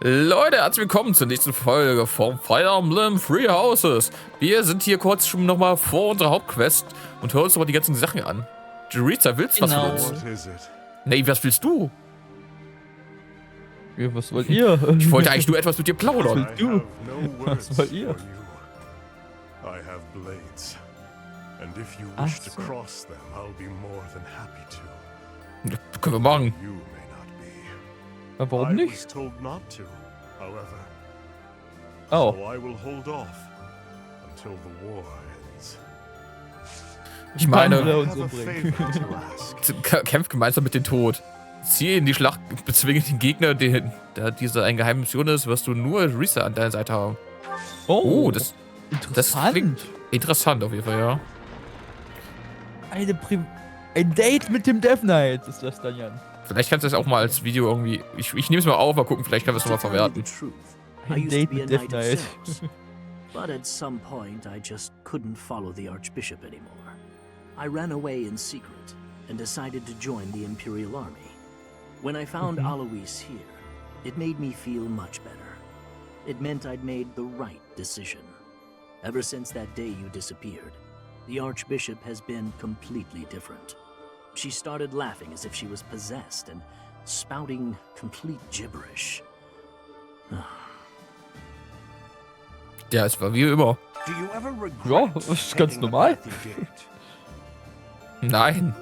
Leute, herzlich willkommen zur nächsten Folge vom Fire Emblem Three Houses. Wir sind hier kurz schon nochmal vor unserer Hauptquest und hören uns nochmal die ganzen Sachen an. Jereza, willst du was von uns? Nee, was willst du? Ja, was wollt ihr? Ich wollte eigentlich nur etwas mit dir plaudern. Was willst du? Was wollt ihr? Ach so. Können wir machen. Ja, warum nicht? Oh. Ich meine, uns kämpft gemeinsam mit dem Tod. Ziehe in die Schlacht, bezwinge den Gegner, da diese eine geheime Mission ist, wirst du nur Jereza an deiner Seite haben. Oh, das interessant. klingt interessant auf jeden Fall, ja. Ein Date mit dem Death Knight ist das dann, Jan. Vielleicht kannst du das auch mal als Video irgendwie. Ich nehme es mal auf, mal gucken, vielleicht können wir es nochmal verwerten. Ein Date mit Death Knight. But at some point, I just couldn't follow the Archbishop anymore. I ran away in secret and decided to join the Imperial Army. When I found Alois here, it made me feel much better. It meant I'd made the right decision. Ever since that day you disappeared, the Archbishop has been completely different. She started laughing as if she was possessed and spouting complete gibberish. Ja, es war wie immer. Ja, das ist ganz normal. Nein.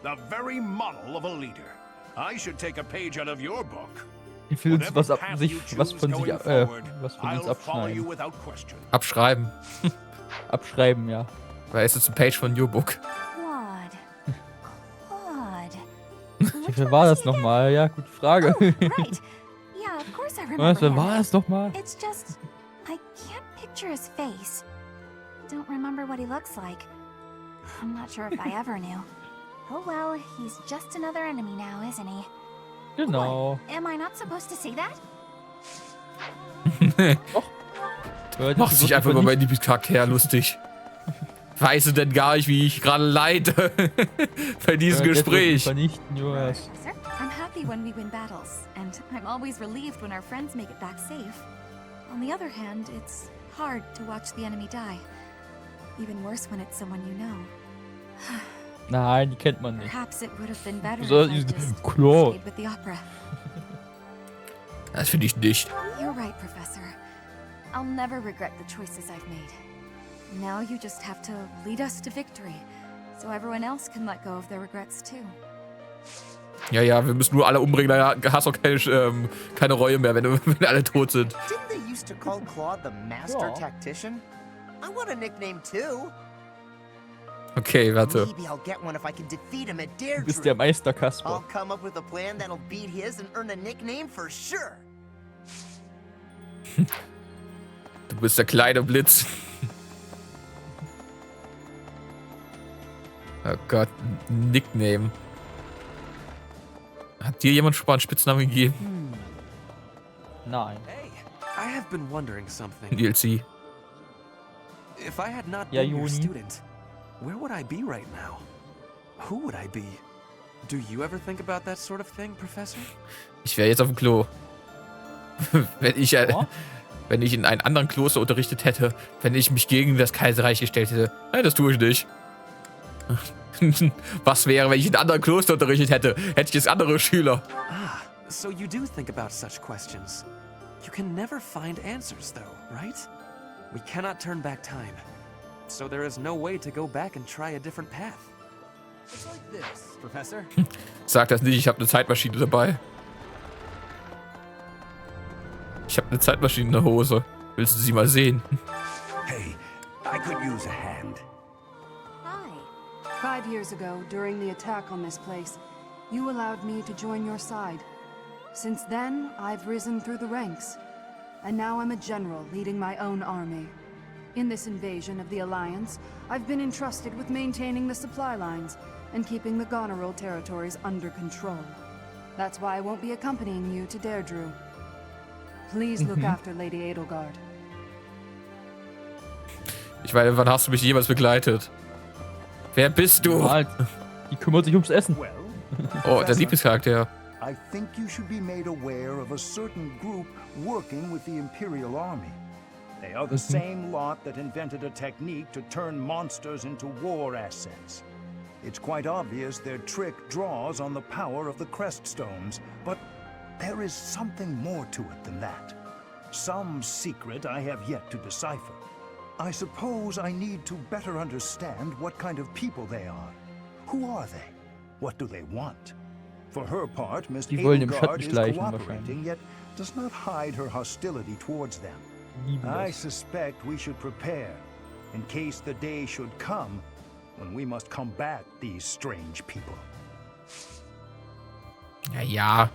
The very model of a leader. I should take a page out of your book. Ich will uns was von uns abschneiden. Abschreiben. Abschreiben, ja. Weil es ist eine Page von Your Book. Wer war das nochmal? Ja, gute Frage. Right. Yeah, of course I remember. Was, wer war das nochmal? It's just, I can't picture his face. Don't remember what he looks like. I'm not sure if I ever knew. Oh well, he's just another enemy now, isn't he? Genau. What? Am I not supposed to say that? Macht sich einfach über meinen Lieblingscharakter lustig. Weißt du denn gar nicht, wie ich gerade leide bei diesem Gespräch? Vernichten, Joas. Sir, I'm happy when we win battles, and I'm always relieved when our friends make it back safe. On the other hand, it's hard to watch the enemy die. Even worse when it's someone you know. Nein, die kennt man nicht. Perhaps it would have been better So, if I just Clauds. stayed with the opera. Das finde ich nicht. You're right, Professor. I'll never regret the choices I've made. Now you just have to lead us to victory, so everyone else can let go of their regrets too. Ja, wir müssen nur alle umbringen, da hast du auch keine Reue mehr, wenn alle tot sind. Didn't they used to call Claude the Master Tactician? I want a nickname too. Okay, warte. Maybe I'll get one if I can defeat him at Dare. Du bist der Meister, I'll Kasper. come up with a plan that'll beat his and earn a nickname for sure. Du bist der kleine Blitz. Oh Gott, Nickname. Hat dir jemand schon mal einen Spitznamen gegeben? Nein. Hey, I have been wondering something. DLC. If I had not Ja, been your Juni. student, where would I be right now? Who would I be? Do you ever think about that sort of thing, Professor? Ich wäre jetzt auf dem Klo. Wenn ich in einem anderen Kloster unterrichtet hätte, wenn ich mich gegen das Kaiserreich gestellt hätte. Nein, das tue ich nicht. Was wäre, wenn ich in einem anderen Kloster unterrichtet hätte? Hätte ich jetzt andere Schüler. Ah, so you do think about such questions. You can never find answers, though, right? We cannot turn back time. So there is no way to go back and try a different path. It's like this, Professor. Sag das nicht, ich habe eine Zeitmaschine dabei. Ich habe eine Zeitmaschine in der Hose. Willst du sie mal sehen? Hey, I could use a hand. Hi. 5 years ago, during the attack on this place, you allowed me to join your side. Since then, I've risen through the ranks. And now I'm a general leading my own army. In this invasion of the Alliance, I've been entrusted with maintaining the supply lines and keeping the Goneril territories under control. That's why I won't be accompanying you to Deirdre. Please look after Lady Edelgard. Ich meine, wann hast du mich jemals begleitet? Wer bist du? Die kümmert sich ums Essen. Well, Oh, der Lieblingscharakter. I think you should be made aware of a certain group working with the Imperial Army. They are the same lot that invented a technique to turn monsters into war assets. It's quite obvious their trick draws on the power of the crest stones, but there is something more to it than that. Some secret I have yet to decipher. I suppose I need to better understand what kind of people they are. Who are they? What do they want? For her part, Miss Die wollen im Edelgard Schatten is schleichen cooperating, wahrscheinlich. yet does not hide her hostility towards them. I suspect we should prepare, in case the day should come when we must combat these strange people. Ja,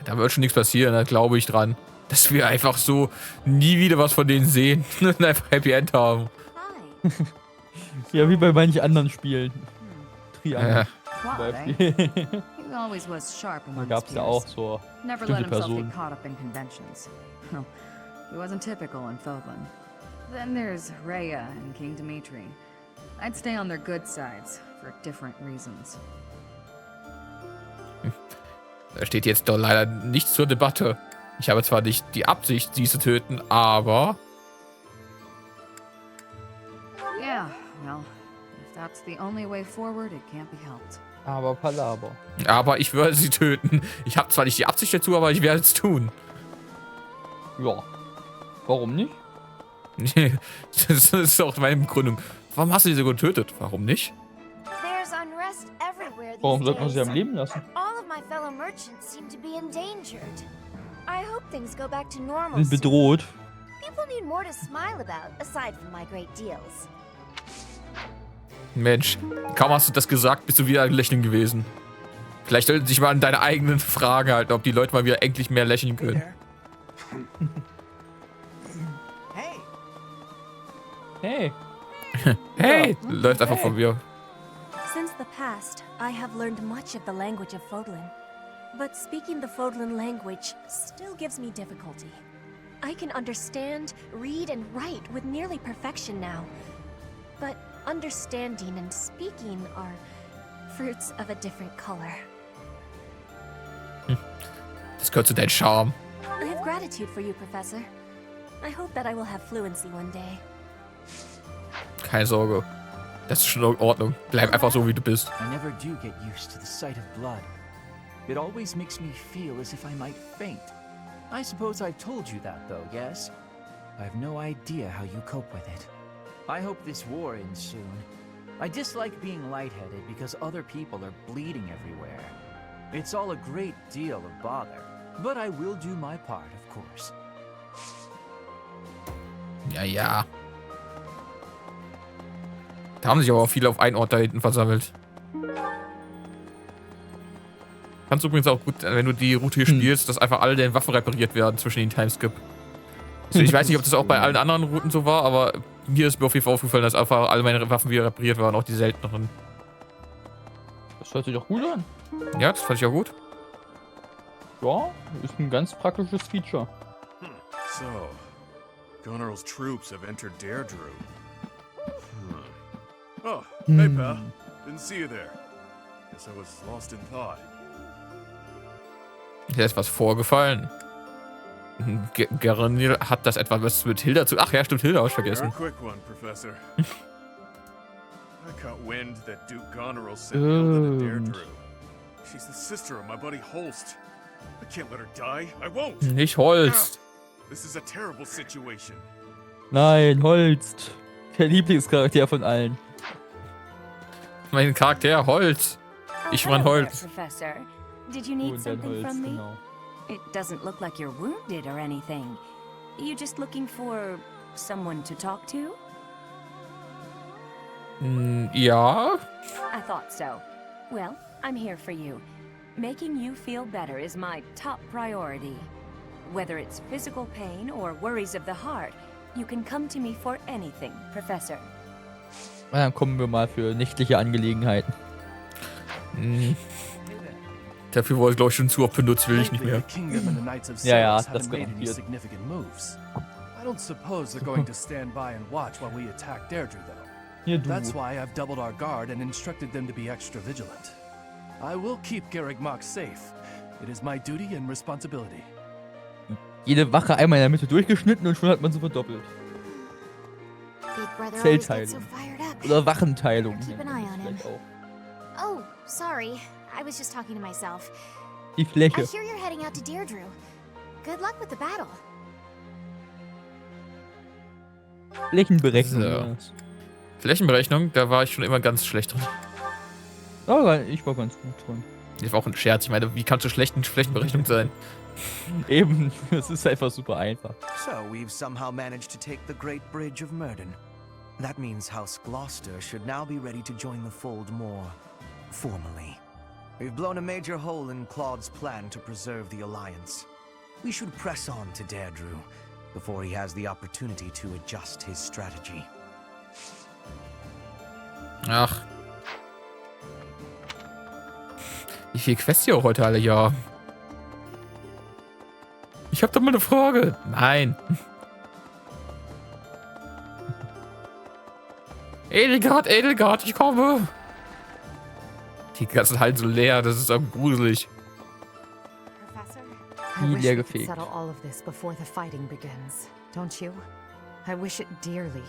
da wird schon nichts passieren, da glaube ich dran. Dass wir einfach so nie wieder was von denen sehen und einfach Happy End haben. Hi. Ja, wie bei manchen anderen Spielen. Triangle. Claude, Beispiel. He always was sharp Da among gab es ja auch peers. so Never let bestimmte himself Personen. get caught up in conventions. No, he wasn't typical in Thoblin. Then there's Rhea and King Dimitri. I'd stay on their good sides for different reasons. Da steht jetzt doch leider nichts zur Debatte. Ich habe zwar nicht die Absicht, sie zu töten, aber... Yeah, well, if that's the only way forward, it can't be helped. Aber Palaber. Aber ich würde sie töten. Ich habe zwar nicht die Absicht dazu, aber ich werde es tun. Ja. Warum nicht? Das ist auch meine Begründung. Warum hast du sie so getötet? Warum nicht? There's unrest everywhere these Warum sollte man sie days. am Leben lassen? All of my fellow merchants seem to be endangered. I hope things go back to normal Sind soon. bedroht. People need more to smile about, aside from my great deals. Mensch, kaum hast du das gesagt, bist du wieder lächeln gewesen. Vielleicht sollten sich mal an deine eigenen Fragen halten, ob die Leute mal wieder endlich mehr lächeln können. Hey, Hey. Hey, läuft einfach von mir. Since the past, I have learned much of the language of Fodlan. But speaking the Fodlan language still gives me difficulty. I can understand, read, and write with nearly perfection now. But understanding and speaking are fruits of a different color. Das gehört zu deinem Charme. I have gratitude for you, Professor. I hope that I will have fluency one day. Keine Sorge. Das ist schon in Ordnung. Bleib einfach so, wie du bist. I never do get used to the sight of blood. It always makes me feel as if I might faint. I suppose I've told you that, though, yes? I have no idea how you cope with it. I hope this war ends soon. I dislike being lightheaded because other people are bleeding everywhere. It's all a great deal of bother, but I will do my part, of course. Ja, ja. Da haben sich aber auch viele auf einen Ort da hinten versammelt. Kannst du übrigens auch gut, wenn du die Route hier spielst, dass einfach alle deine Waffen repariert werden zwischen den Timeskip. Also ich weiß nicht, ob das auch bei allen anderen Routen so war, aber mir ist mir auf jeden Fall aufgefallen, dass einfach alle meine Waffen wieder repariert waren, auch die selteneren. Das hört sich doch gut an. Ja, das fand ich auch gut. Ja, ist ein ganz praktisches Feature. So, Gunneral's troops have entered Deirdre. Oh, hey pal. Didn't see you there. Guess I was lost in thought. Hier ist was vorgefallen. Gerne hat das etwa was mit Hilda zu... Ach ja, stimmt, Hilda habe ich You're a vergessen. quick one, Professor. I caught wind that Duke Goneril sent Hilda to Deirdre. She's the sister of my buddy Holst. I can't let her die. I won't. Nicht Holst. This is a terrible situation. Nein, Holst. Der Lieblingscharakter von allen. Mein Charakter Holz. Ich war ein Holz. Professor. Did you need Und dann something Holz, from me? genau. It doesn't look like you're wounded or anything. You just looking for someone to talk to? Ja. I thought so. Well, I'm here for you. Making you feel better is my top priority. Whether it's physical pain or worries of the heart, you can come to me for anything, Professor. Dann kommen wir mal für nächtliche Angelegenheiten. Dafür wurde, glaube ich, schon zu oft benutzt, will ich nicht mehr. Ja, ja, das garantiert. I don't suppose they're going to stand by and watch while we attack Deirdre, though. Hier, du. That's why I've doubled our guard and instructed them to be extra vigilant. I will keep Garreg Mach safe, It is my duty and responsibility. Jede Wache einmal in der Mitte durchgeschnitten und schon hat man sie verdoppelt. Zellteilung. Oder Wachenteilung. Keep an eye on him. Oh, sorry. I was just talking to myself. Die Fläche. I hear you're heading out to Deirdre. Good luck with the battle. Flächenberechnung. So. Flächenberechnung, da war ich schon immer ganz schlecht drin. Oh, ich war ganz gut drin. Das war auch ein Scherz. Ich meine, wie kannst du schlecht in Flächenberechnung sein? Eben, es ist einfach super einfach. So, we've somehow managed to take the Great Bridge of Murden. That means House Gloucester should now be ready to join the fold more formally. We've blown a major hole in Clauds' plan to preserve the Alliance. We should press on to Deirdre before he has the opportunity to adjust his strategy. Ach. Wie viele Quests hier auch heute alle ja. Ich hab doch mal eine Frage. Nein. Edelgard, ich komme. Die ganzen Hallen so leer, das ist am gruselig. Nie leer gefegt. Settle all of this before the fighting begins, don't you? I wish it dearly,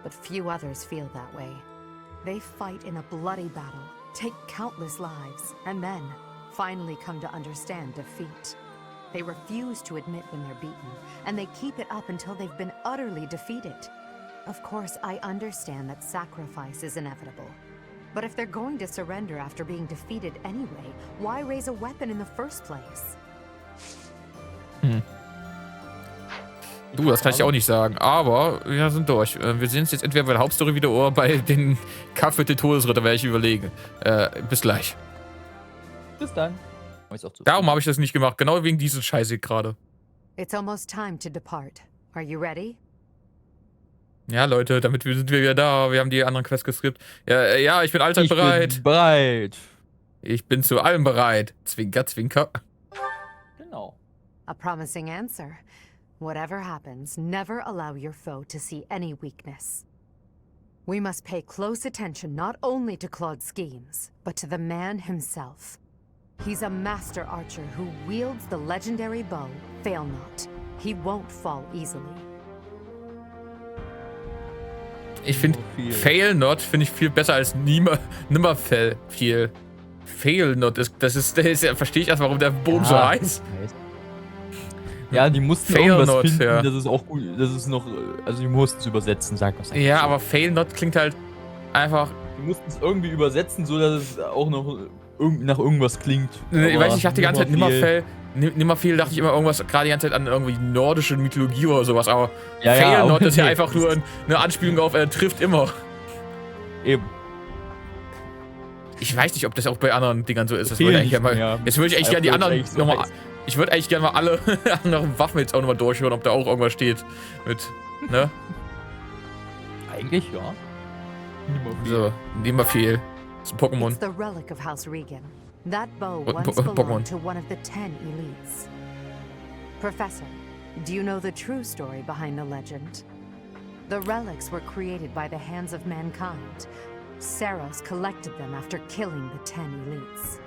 but few others feel that way. They fight in a bloody battle, take countless lives, and then finally come to understand defeat. They refuse to admit when they're beaten, and they keep it up until they've been utterly defeated. Of course, I understand that sacrifice is inevitable. But if they're going to surrender after being defeated anyway, why raise a weapon in the first place? Du, das kann ich auch nicht sagen, aber wir sind durch. Wir sehen uns jetzt entweder bei der Hauptstory wieder oder bei den Kampf mit den Todesritter, werde ich überlegen. Bis gleich. Bis dann. Darum habe ich das nicht gemacht, genau wegen dieser Scheiße gerade. It's almost time to depart. Are you ready? Ja, Leute, damit sind wir wieder da. Wir haben die anderen Quests geskippt. Ja, ich bin allzeit bereit. Bin bereit. Ich bin zu allem bereit. Zwinker, zwinker. Genau. A promising answer. Whatever happens, never allow your foe to see any weakness. We must pay close attention not only to Claude's schemes, but to the man himself. He's a master archer who wields the legendary bow, Fail Not. He won't fall easily. Ich finde Fail Not finde ich viel besser als nimmer Fail. Fail Not verstehe ich erst, warum der Bogen so heißt. Ja, die mussten Fail irgendwas Not, finden, ja. Das ist auch gut, das ist noch, also die mussten es übersetzen, sag was. Ja, aber Fail Not klingt halt einfach... Die mussten es irgendwie übersetzen, so dass es auch noch nach irgendwas klingt. Ich weiß nicht, ich dachte die ganze Zeit nimmer viel, dachte ich immer irgendwas, gerade die ganze Zeit an irgendwie nordische Mythologie oder sowas, aber ja, Fail Not okay. ist ja einfach nur eine Anspielung auf, er trifft immer. Eben. Ich weiß nicht, ob das auch bei anderen Dingern so ist. Jetzt Jetzt würde ich eigentlich gerne die anderen nochmal... Ich würde eigentlich gerne mal alle anderen Waffen jetzt auch nochmal durchhören, ob da auch irgendwas steht mit, ne? Eigentlich ja. So, nimmer viel. Das ist ein Pokémon. It's the relic of House Regan. That bow once belonged to one of the 10 elites. Professor, do you know the true story behind the legend? The relics were created by the hands of mankind. Saros collected them after killing the 10 elites.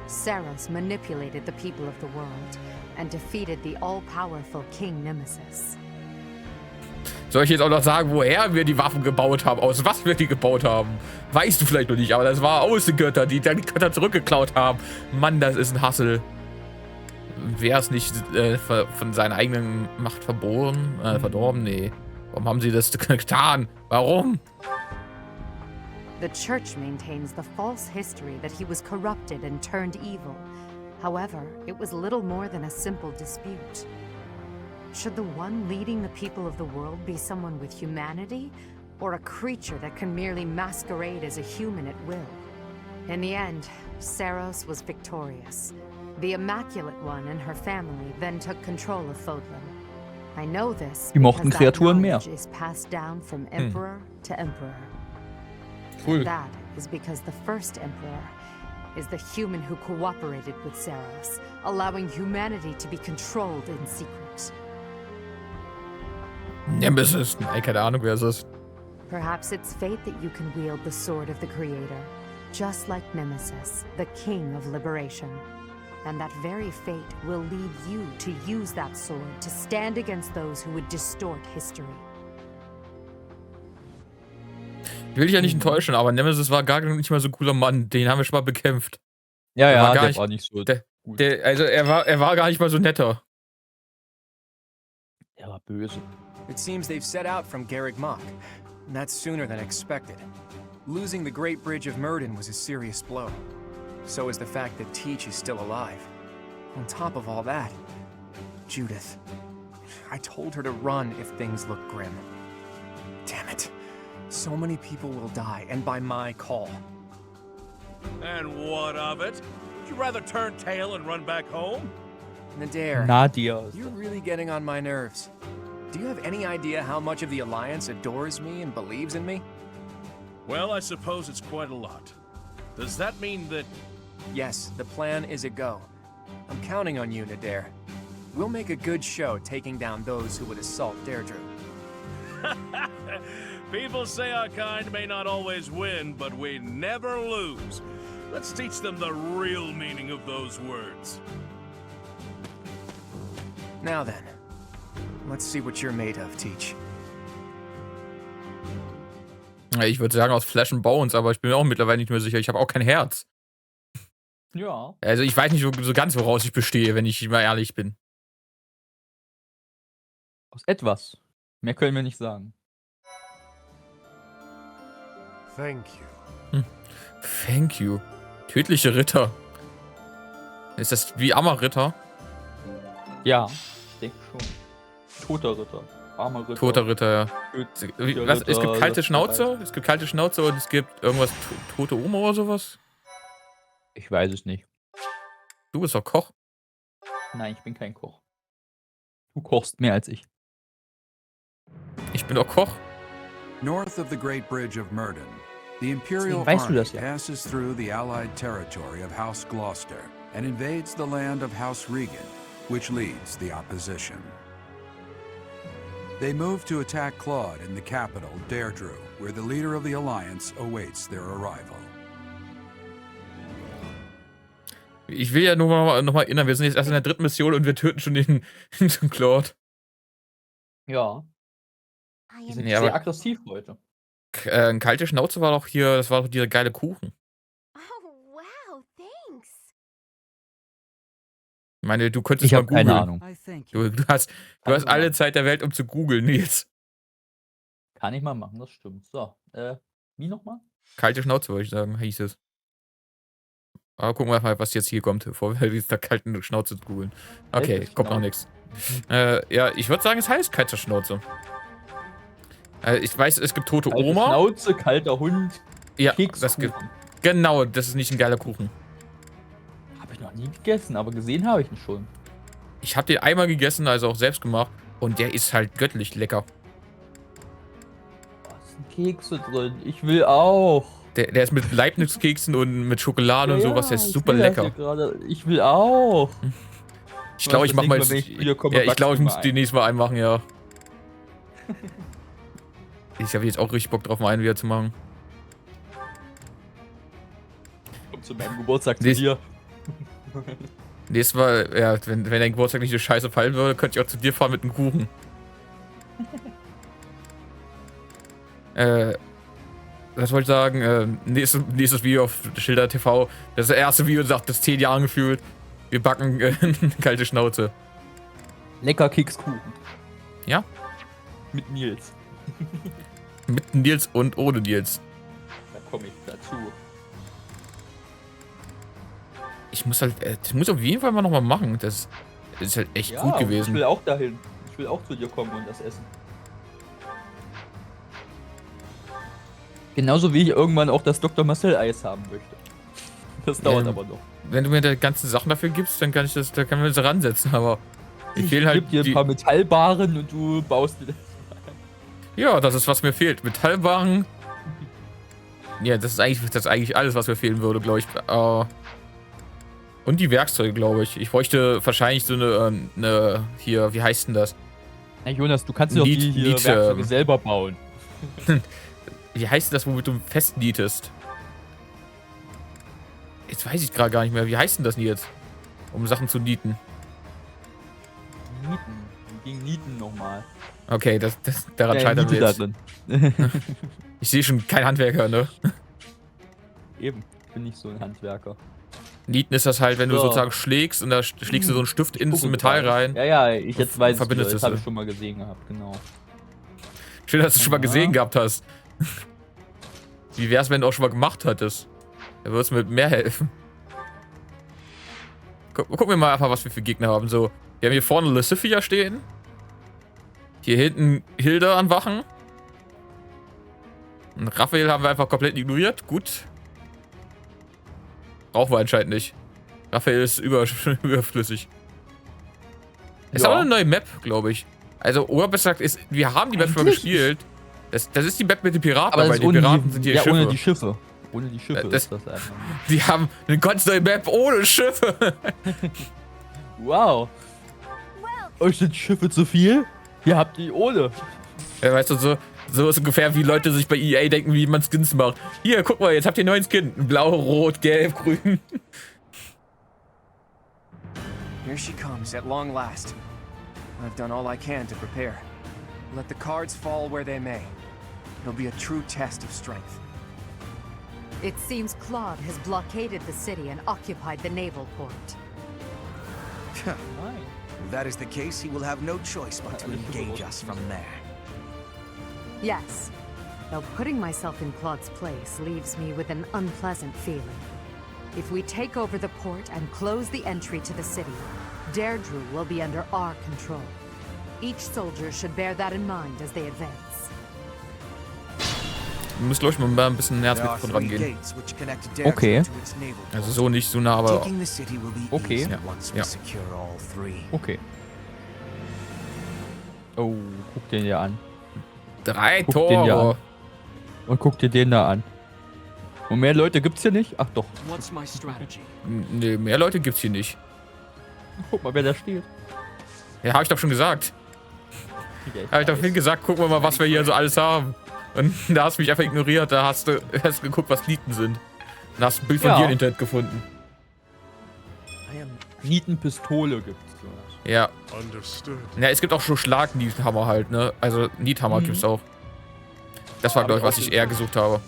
Saros manipulated the people of the world and defeated the all-powerful King Nemesis. Soll ich jetzt auch noch sagen, woher wir die Waffen gebaut haben, aus was wir die gebaut haben? Weißt du vielleicht noch nicht, aber das war aus den Göttern, die dann die Götter zurückgeklaut haben. Mann, das ist ein Hassel. Wer ist nicht von seiner eigenen Macht verdorben? Nee. Warum haben sie das getan? Warum? The Church maintains the false history that he was corrupted and turned evil. However, it was little more than a simple dispute. Should the one leading the people of the world be someone with humanity, or a creature that can merely masquerade as a human at will? In the end, Saros was victorious. The Immaculate One and her family then took control of Fodlan. I know this because that knowledge is passed down from emperor to emperor. Cool. That is because the first emperor is the human who cooperated with Saros, allowing humanity to be controlled in secret. Nemesis. Nein, keine Ahnung, wer es ist. Perhaps it's fate that you can wield the sword of the Creator, just like Nemesis, the King of Liberation. And that very fate will lead you to use that sword to stand against those who would distort history. Ich will dich ja nicht enttäuschen, aber Nemesis war gar nicht mal so ein cooler Mann. Den haben wir schon mal bekämpft. Ja, Der ja, war gar der nicht- war nicht so gut. Also er war gar nicht mal so netter. Der war böse. It seems they've set out from Garreg Mach. And that's sooner than expected. Losing the Great Bridge of Myrden was a serious blow. So is the fact that Teach is still alive. On top of all that, Judith. I told her to run if things look grim. Damn it. So many people will die, and by my call. And what of it? Would you rather turn tail and run back home? Nadir, Nadia. you're really getting on my nerves. Do you have any idea how much of the Alliance adores me and believes in me? Well, I suppose it's quite a lot. Does that mean that... Yes, the plan is a go. I'm counting on you, Nadir. We'll make a good show taking down those who would assault Deirdre. People say our kind may not always win, but we never lose. Let's teach them the real meaning of those words. Now then, let's see what you're made of, Teach. Ich würde sagen aus Flesh and Bones, aber ich bin mir auch mittlerweile nicht mehr sicher. Ich habe auch kein Herz. Ja. Also ich weiß nicht so ganz, woraus ich bestehe, wenn ich mal ehrlich bin. Aus etwas. Mehr können wir nicht sagen. Thank you. Thank you. Tödliche Ritter. Ist das wie Ammer-Ritter? Ja, ich denke schon. Toter Ritter. Armer Ritter. Toter Ritter, ja. Was? Es gibt kalte das Schnauze? Es gibt kalte Schnauze und es gibt irgendwas tote Oma oder sowas? Ich weiß es nicht. Du bist doch Koch. Nein, ich bin kein Koch. Du kochst mehr als ich. Ich bin doch Koch. North of the Great Bridge of Myrden, the Imperial Weißt du Army das ja? passes through the Allied territory of House Gloucester and invades the land of House Regan, which leads the opposition. They move to attack Claude in the capital, Deirdre, where the leader of the Alliance awaits their arrival. Ich will ja nur noch mal erinnern, wir sind jetzt erst in der 3. Mission und wir töten schon den Claude. Ja. Die sind Ja, sehr aber- aggressiv heute. Kalte Schnauze war doch hier, das war doch dieser geile Kuchen. Oh, wow, thanks. Ich meine, du könntest Ich mal habe keine googeln. Ahnung. Du hast alle Zeit der Welt, um zu googeln, Nils. Kann ich mal machen, das stimmt. So, wie nochmal? Kalte Schnauze, würde ich sagen, hieß es. Aber gucken wir mal, was jetzt hier kommt, bevor wir jetzt der kalten Schnauze googeln. Okay, Kalte kommt noch nichts. Ja, ich würde sagen, es heißt kalte Schnauze. Ich weiß, es gibt tote Kalte Oma. Schnauze, kalter Hund, Ja, Kekskuchen. das gibt. Genau, das ist nicht ein geiler Kuchen. Habe ich noch nie gegessen, aber gesehen habe ich ihn schon. Ich habe den einmal gegessen, also auch selbst gemacht. Und der ist halt göttlich lecker. Da sind Kekse drin. Ich will auch. Der ist mit Leibniz-Keksen und mit Schokolade und sowas. Der ist super lecker. Ich will auch. Ich glaube, ich mach mal. Wenn ich wiederkomme, Ja, ich glaube, ich muss backst du die nächste Mal einmachen, ja. Ich habe jetzt auch richtig Bock drauf, mal einen wieder zu machen. Komm zu meinem Geburtstag zu Nächst- dir. Nächstes Mal, ja, wenn dein Geburtstag nicht so scheiße fallen würde, könnte ich auch zu dir fahren mit einem Kuchen. Was wollte ich sagen? Nächstes Video auf Schilder-TV. Das ist das erste Video, sagt das 10 Jahre gefühlt. Wir backen kalte Schnauze. Lecker Kekskuchen. Ja? Mit Nils. Mit Nils und ohne Nils. Da komme ich dazu. Ich muss halt, das muss auf jeden Fall mal nochmal machen. Das ist halt echt gut gewesen. Ich will auch dahin. Ich will auch zu dir kommen und das essen. Genauso wie ich irgendwann auch das Dr. Marcel Eis haben möchte. Das dauert aber noch. Wenn du mir die ganzen Sachen dafür gibst, dann kann ich das, da können wir uns ransetzen, aber mir fehlen halt gebe dir ein paar Metallbarren und du baust dir das. Ja, das ist, was mir fehlt. Metallbarren. Ja, das ist eigentlich alles, was mir fehlen würde, glaube ich. Und die Werkzeuge, glaube ich. Ich bräuchte wahrscheinlich so eine hier, wie heißt denn das? Na Jonas, du kannst ja auch die hier Werkzeuge selber bauen. Wie heißt denn das, womit du festnietest? Jetzt weiß ich gerade gar nicht mehr. Wie heißt denn das denn jetzt? um Sachen zu nieten. Nieten. Gegen Nieten nochmal. Okay, daran scheitern wir jetzt. Ich sehe schon kein Handwerker, ne? Eben, ich bin nicht so ein Handwerker. Nieten ist das halt, wenn du sozusagen schlägst und da schlägst du so einen Stift ins Metall rein. Ja, jetzt weiß ich, das das habe ich schon mal gesehen gehabt, genau. Schön, dass du es schon mal gesehen gehabt hast. Wie wär's, wenn du auch schon mal gemacht hattest? Da würdest du mir mehr helfen. Gucken wir mal einfach, was wir für Gegner haben. So, wir haben hier vorne Lysithia stehen. Hier hinten Hilda an Wachen. Und Raphael haben wir einfach komplett ignoriert. Gut. Brauchen wir anscheinend nicht. Raphael ist überflüssig. Ist auch eine neue Map, glaube ich. Also, oder besser gesagt, wir haben die Map schon mal gespielt. Das ist die Map mit den Piraten, aber weil die Piraten sind hier Schiffe. Ohne die Schiffe. Ohne die Schiffe ist das einfach. Die haben eine ganz neue Map ohne Schiffe. Wow. Euch sind Schiffe zu viel? Ihr habt die ohne. Ja, weißt du, so ist ungefähr, wie Leute sich bei EA denken, wie man Skins macht. Hier, guck mal, jetzt habt ihr einen neuen Skin. Blau, rot, gelb, grün. Here she comes at long last. I've done all I can to prepare. Let the cards fall where they may. It'll be a true test of strength. It seems Claude has blockaded the city and occupied the naval port. If that is the case, he will have no choice but to engage us from there. Yes. Though putting myself in Claude's place leaves me with an unpleasant feeling. If we take over the port and close the entry to the city, Deirdre will be under our control. Each soldier should bear that in mind as they advance. Du musst, glaube ich, mal ein bisschen näher von rangehen. Okay. Also so nicht so nah, aber... Okay. Ja. Okay. Oh, guck den dir an. 3 Tore. Und guck dir den da an. Und mehr Leute gibt's hier nicht? Ach doch. Nee, mehr Leute gibt's hier nicht. Guck mal, wer da steht. Ja, habe ich doch schon gesagt. Habe ich doch vorhin gesagt, gucken wir mal, was wir hier so alles haben. Und da hast du mich einfach ignoriert, da hast du geguckt, was Nieten sind. Und hast ein Bild von dir im Internet gefunden. Nietenpistole gibt's. Ja. Ja, es gibt auch schon Schlag-Niethammer halt, ne? Also Niethammer gibt's auch. Das war, glaube ich, was ich eher gesucht habe.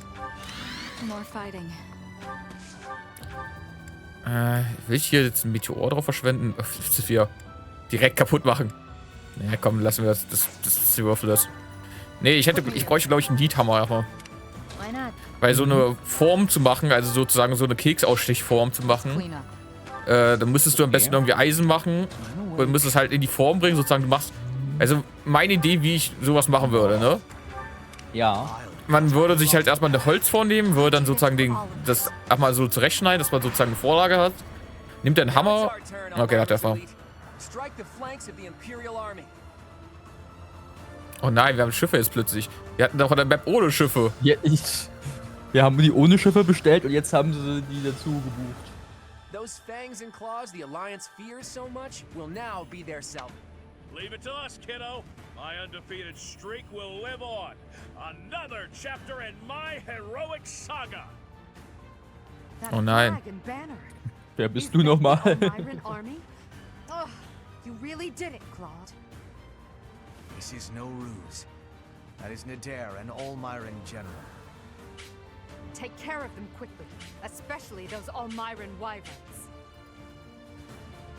Will ich hier jetzt einen Meteor drauf verschwenden? Das wir direkt kaputt machen. Ja, komm, lassen wir das. Das ist worthless. Nee, ich bräuchte, glaube ich, einen Niethammer einfach. Weil so eine Form zu machen, also sozusagen so eine Keksausstichform zu machen, dann müsstest du am besten irgendwie Eisen machen und müsstest es halt in die Form bringen, sozusagen du machst. Also meine Idee, wie ich sowas machen würde, ne? Ja. Man würde sich halt erstmal eine Holzform nehmen, würde dann sozusagen das einmal so zurechtschneiden, dass man sozusagen eine Vorlage hat. Nimmt dann einen Hammer. Okay, hat er erstmal. Oh nein, wir haben Schiffe jetzt plötzlich. Wir hatten doch eine Map ohne Schiffe. Ja, wir haben die ohne Schiffe bestellt und jetzt haben sie die dazu gebucht. Those fangs and claws the Alliance fears so much will now be their salvage. Leave it to us, kiddo. My undefeated streak will live on. Another chapter in my heroic saga. Oh nein. Wer bist du nochmal? Oh, you really did it, Claude. This is no ruse. That is Nadir and Almiran General. Take care of them quickly, especially those Almiran Wyverns.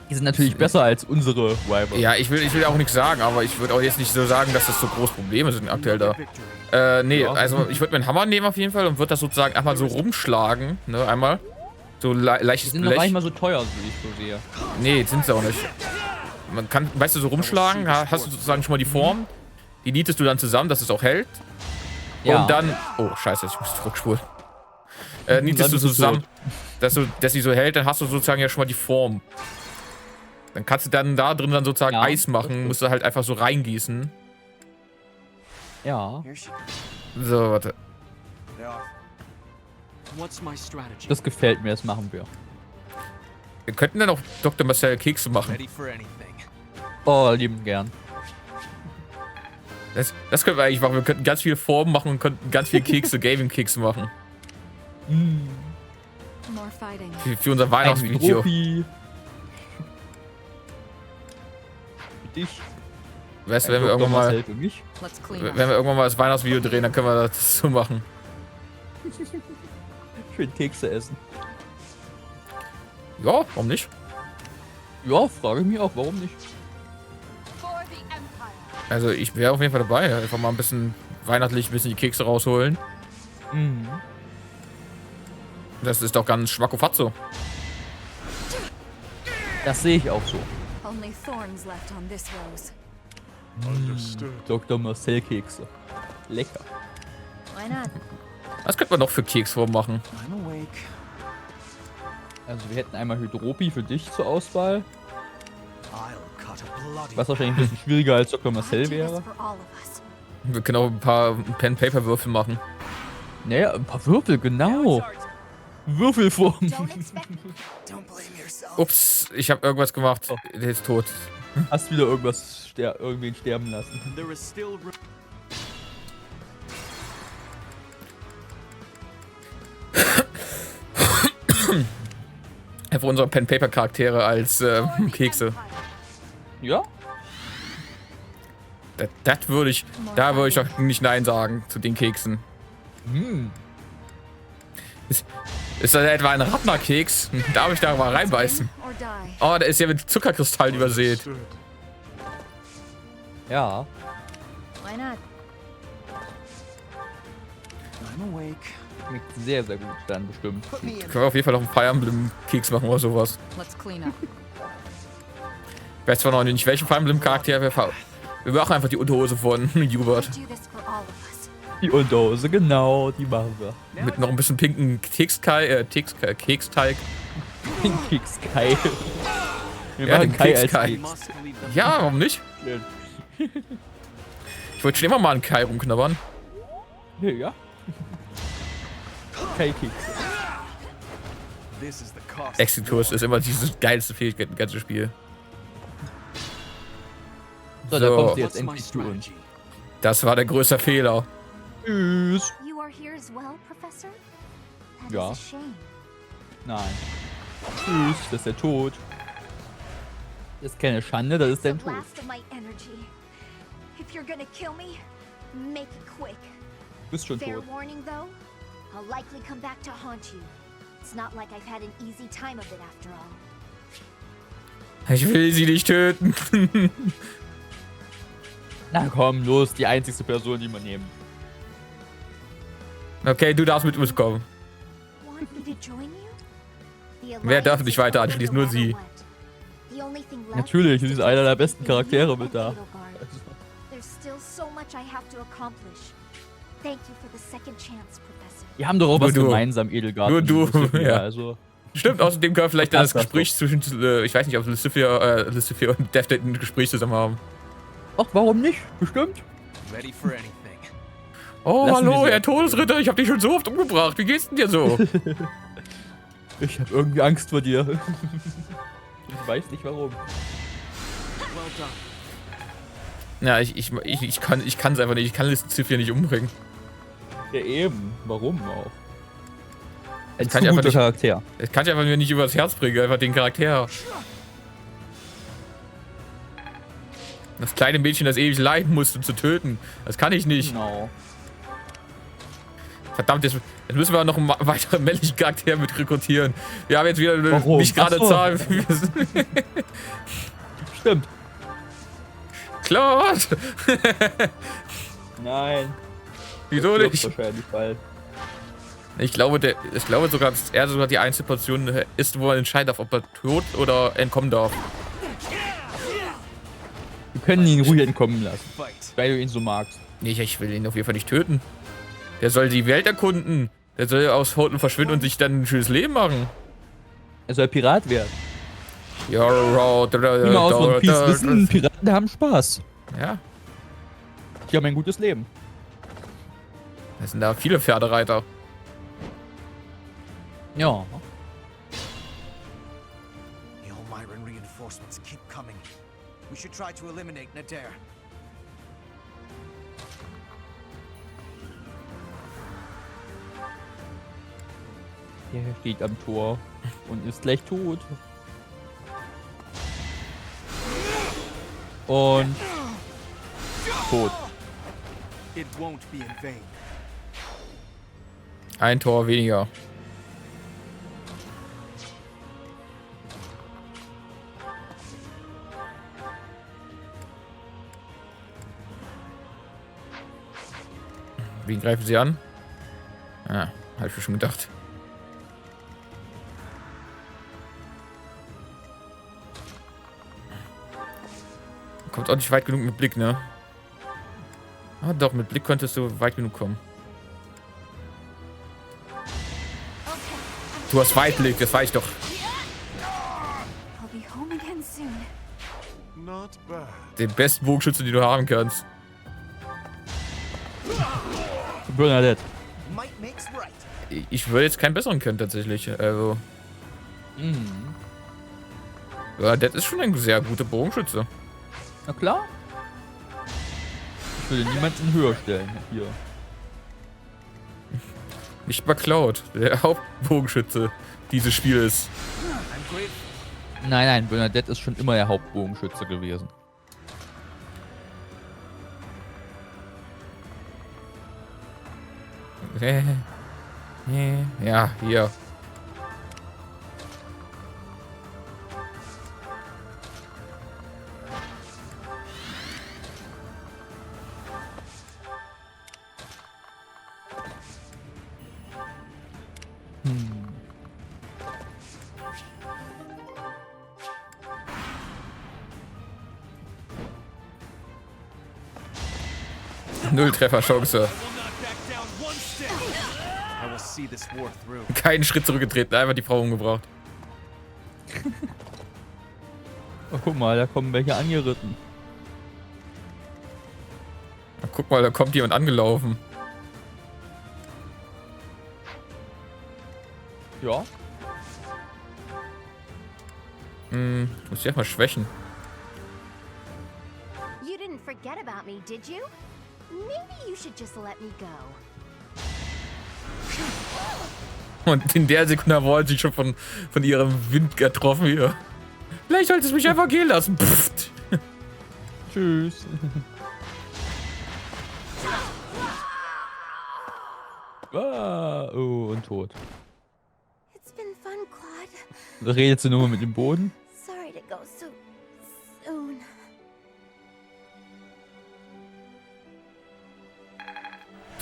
Die sind natürlich besser als unsere Wyverns. Ja, ich will auch nichts sagen, aber ich würde auch jetzt nicht so sagen, dass das so große Probleme sind aktuell da. Nee, also ich würde mir einen Hammer nehmen auf jeden Fall und würde das sozusagen einmal so rumschlagen, ne, einmal. So leichtes Blech. Die sind Blech. noch nicht mal so teuer, wie ich so sehe. Nee, sind sie auch nicht. Man kann, weißt du, so rumschlagen, hast du sozusagen schon mal die Form, die nietest du dann zusammen, dass es auch hält. Ja. Und dann, oh scheiße, ich muss zurückspulen. Nietest du so zusammen, dass sie so hält, dann hast du sozusagen ja schon mal die Form. Dann kannst du dann da drin dann sozusagen Eis machen, musst du halt einfach so reingießen. Ja. So, warte. Das gefällt mir, das machen wir. Wir könnten dann auch Dr. Marcel Kekse machen. Oh, lieben gern. Das können wir eigentlich machen. Wir könnten ganz viele Formen machen und könnten ganz viele Kekse, Gaming-Kekse machen. Für unser Weihnachtsvideo. dich. Weißt du, wenn wir irgendwann mal... Für mich. Wenn wir irgendwann mal das Weihnachtsvideo drehen, dann können wir das so machen. Schön Kekse essen. Ja, warum nicht? Ja, frage ich mich auch, warum nicht? Also ich wäre auf jeden Fall dabei. Einfach mal ein bisschen weihnachtlich ein bisschen die Kekse rausholen. Mhm. Das ist doch ganz schmackofatzo. Das sehe ich auch so. Only thorns left on this rose. Dr. Marcel Kekse. Lecker. Why not? Was könnte man noch für Keksform machen? Also wir hätten einmal Hydropi für dich zur Auswahl. Was wahrscheinlich ein bisschen schwieriger als Dr. Marcel wäre. Wir können auch ein paar Pen-Paper-Würfel machen. Naja, ein paar Würfel, genau. Würfelform. Ups, ich habe irgendwas gemacht. Oh. Der ist tot. Hast wieder irgendwas irgendwen sterben lassen. Einfach unsere Pen-Paper-Charaktere als Kekse. Ja? Da würde ich doch nicht Nein sagen zu den Keksen. Hm. Ist das etwa ein Ratner-Keks? Darf ich da mal reinbeißen? Oh, der ist ja mit Zuckerkristallen übersät. Ja. Why not? Schmeckt sehr, sehr gut dann bestimmt. Können wir auf jeden Fall noch einen Fire Emblem-Keks machen oder sowas. Let's clean up. Ich weiß zwar noch nicht, welchen Fire Emblem-Charakter wir machen einfach die Unterhose von Hubert. Die Unterhose, genau, die machen wir. Mit noch ein bisschen pinken Keksteig. Keksteig. Wir Ja, machen den Kai als Keks-Kai. Keks. Ja, warum nicht? Ich wollte schon immer mal einen Kai rumknabbern. Ja. Kai-Keks. Exitus ist immer diese geilste Fähigkeit im ganzen Spiel. So, da kommt sie jetzt endlich zu uns. Das war der größte Fehler. Tschüss. You are here as well, Professor? That Ja. is a shame. Nein. Tschüss, das ist der Tod. Das ist keine Schande, das ist dein Tod. Last of my energy. If you're gonna kill me, make it quick. Du bist schon Fair tot. warning though, I'll likely come back to haunt you. It's not like I've had an easy time of it after all. Ich will sie nicht töten. Na komm, los, die einzigste Person, die wir nehmen. Okay, du darfst mit uns kommen. Want me to join you? The Wer darf Alliance nicht is weiter okay anschließen? no Nur matter sie. what. The only thing left Natürlich, is sie ist to einer der protect besten the Charaktere youth mit of da. Edelgard. There's still so much I have to accomplish. Thank you for the second chance, Professor. Die haben doch auch Nur was du. gemeinsam, Edelgard. Nur und du, Lysithia, ja. Also. Stimmt, außerdem können wir vielleicht dann das Das Gespräch zwischen, ich weiß nicht, ob Lysithia und Death ein Gespräch zusammen haben. Ach, warum nicht? Bestimmt. Ready for anything. Oh, Lassen wir hallo, sie Herr ab. Todesritter, ich hab dich schon so oft umgebracht. Wie geht's denn dir so? Ich hab irgendwie Angst vor dir. Ich weiß nicht warum. Ja, ich kann's einfach nicht. Ich kann Lysithia nicht umbringen. Ja, eben. Warum auch? Ein kann zu ich einfach guter nicht- Charakter. Das kann ich einfach mir nicht übers Herz bringen, einfach den Charakter. Das kleine Mädchen, das ewig leiden musste, zu töten. Das kann ich nicht. Genau. Verdammt, jetzt müssen wir noch einen weiteren männlichen Charakter mit rekrutieren. Wir haben jetzt wieder Warum? nicht gerade Ach so. Zahlen. Stimmt. Clauds! Nein. Wieso Das nicht? wird wahrscheinlich bald. Ich glaube sogar, dass er sogar die einzige Person ist, wo er entscheiden darf, ob er tot oder entkommen darf. Wir können ihn ruhig entkommen lassen, weil du ihn so magst. Nee, ich will ihn auf jeden Fall nicht töten. Der soll die Welt erkunden. Der soll aus Fortnite verschwinden und sich dann ein schönes Leben machen. Er soll Pirat werden. Ja, Immer aus One Piece wissen, Piraten haben Spaß. Ja. Die haben ein gutes Leben. Das sind da viele Pferdereiter. Ja. The Elmiran reinforcements keep coming. We should try to eliminate Nader. Der steht am Tor und ist gleich tot. Und tot. It won't be in vain. Ein Tor weniger. Wen greifen sie an? Ah, hab ich mir schon gedacht. Kommt auch nicht weit genug mit Blick, ne? Ah, doch, mit Blick könntest du weit genug kommen. Du hast Weitblick, das weiß ich doch. I'll be home again soon. Not bad. Den besten Bogenschütze, den du haben kannst. Bernadette. Ich würde jetzt keinen besseren können, tatsächlich. Also. Bernadette ist schon ein sehr guter Bogenschütze. Na klar. Ich würde niemanden höher stellen hier. Nicht mal Cloud, der Hauptbogenschütze dieses Spiels. Nein, nein, Bernadette ist schon immer der Hauptbogenschütze gewesen. Ja, hier. Null Trefferchance. Keinen Schritt zurückgetreten, einfach die Frau umgebracht. Oh, guck mal, da kommen welche angeritten. Ach, guck mal, da kommt jemand angelaufen. Ja. Muss ich erstmal schwächen. You didn't forget about me, did you? Maybe you should just let me go. Und in der Sekunde wollte ich schon von ihrem Wind getroffen hier. Vielleicht sollte es mich einfach gehen lassen. Pfft. Tschüss. Oh, und tot. It's been fun, Claude. Redest du nur mit dem Boden? Sorry to go so soon.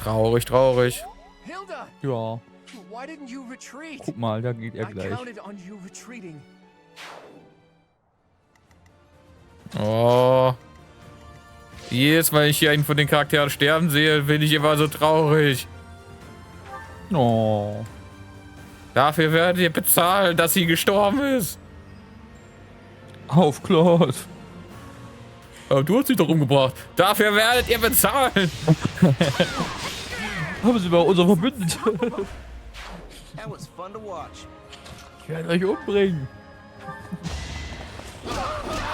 Traurig, traurig. Hilda! Ja. Why didn't you retreat? Guck mal, da geht er I gleich. counted on you retreating. Oh. Jedes Mal, ich hier einen von den Charakteren sterben sehe, bin ich immer so traurig. Oh. Dafür werdet ihr bezahlen, dass sie gestorben ist. Auf Claude. Aber du hast sie doch umgebracht. Dafür werdet ihr bezahlen. Haben sie bei unser Verbündet. Ich werde euch umbringen.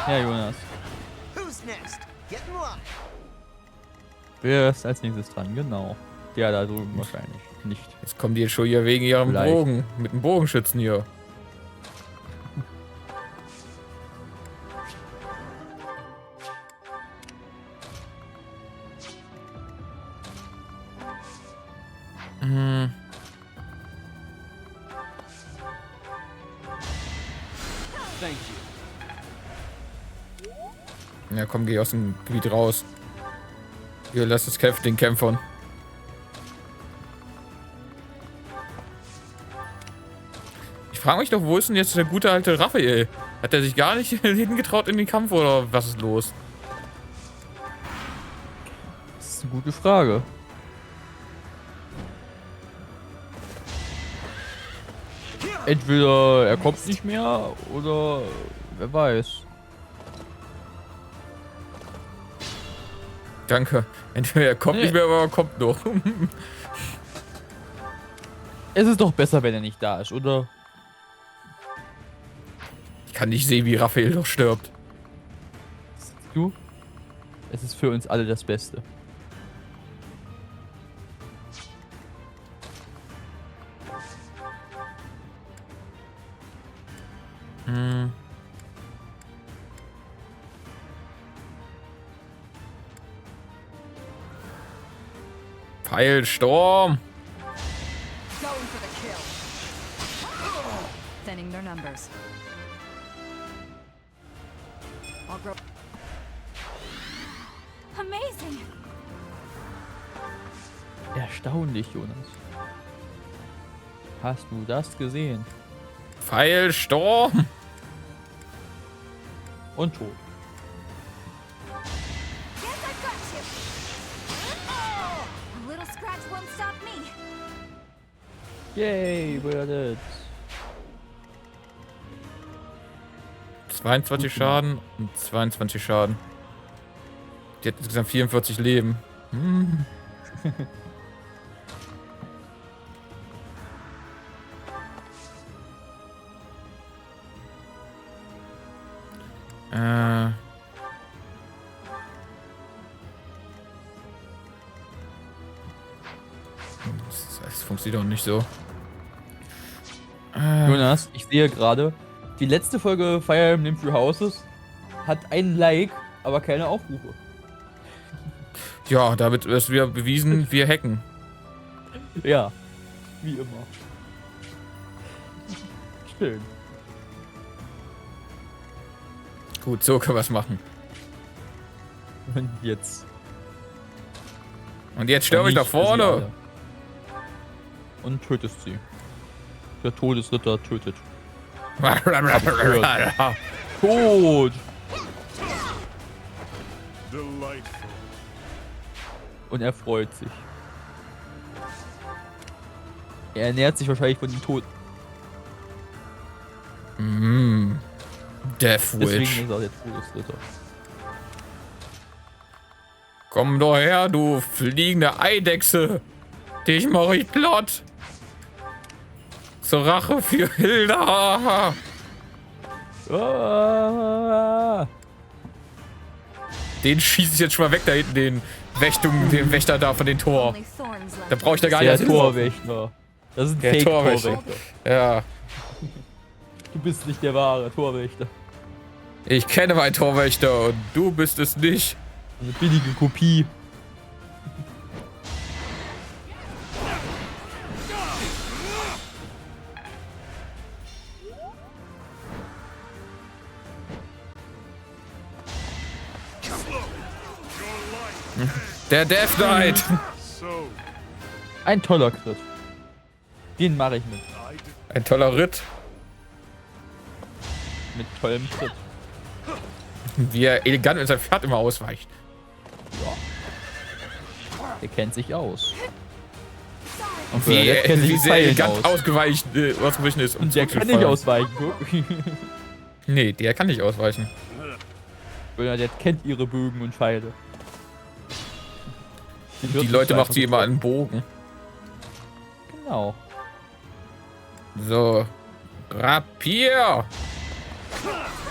Ja, Jonas. Wer ist als nächstes dran? Genau. Der da drüben wahrscheinlich. Nicht. Jetzt kommen die jetzt schon hier wegen ihrem Vielleicht. Bogen. Mit dem Bogenschützen hier. Ja, komm, geh aus dem Gebiet raus. Hier, lass es den Kämpfern. Ich frage mich doch, wo ist denn jetzt der gute alte Raphael? Hat er sich gar nicht hingetraut in den Kampf oder was ist los? Das ist eine gute Frage. Entweder er kommt nicht mehr oder wer weiß. Danke. Entweder er kommt nicht mehr, aber er kommt noch. Es ist doch besser, wenn er nicht da ist, oder? Ich kann nicht sehen, wie Raphael noch stirbt. Du? Es ist für uns alle das Beste. Pfeilsturm. Going for the kill. Thinning their numbers. I'll grow. Amazing. Erstaunlich, Jonas. Hast du das gesehen? Pfeilsturm. Und tot. Guess I've got you. A little scratch won't stop me. Yay, we did it. 22 Schaden und 22 Schaden. Die hat insgesamt 44 Leben. Hm. Das funktioniert doch nicht so. Jonas, ich sehe gerade, die letzte Folge Fire Emblem Three Houses hat ein Like, aber keine Aufrufe. Ja, damit ist wieder bewiesen, wir hacken. Ja, wie immer. Schön. Gut, so können wir es machen. Und jetzt. Und jetzt sterbe ich da vorne. Und tötest sie. Der Todesritter tötet. Tot! Und er freut sich. Er ernährt sich wahrscheinlich von den Toten. Death Witch. Deswegen ist er der Todesritter. Komm doch her, du fliegende Eidechse. Dich mach ich platt. Zur Rache für Hilda. Den schieße ich jetzt schon mal weg da hinten, den Wächter da von den Tor. Da brauche ich da gar nicht. Der Torwächter. Das ist ein Fake-Torwächter. Ja. Du bist nicht der wahre Torwächter. Ich kenne meinen Torwächter und du bist es nicht. Eine billige Kopie. Der Death Knight. Ein toller Crit. Den mache ich mit. Ein toller Ritt. Mit tollem Crit. Wie er elegant mit seinem Pferd immer ausweicht. Ja. Der kennt sich aus. Und wie sehr elegant ausgewichen ist. Und der kann nicht ausweichen. Nee, der kann nicht ausweichen. Der kennt ihre Bögen und Pfeile. Die Leute macht sie immer einen Bogen. Genau. So. Rapier!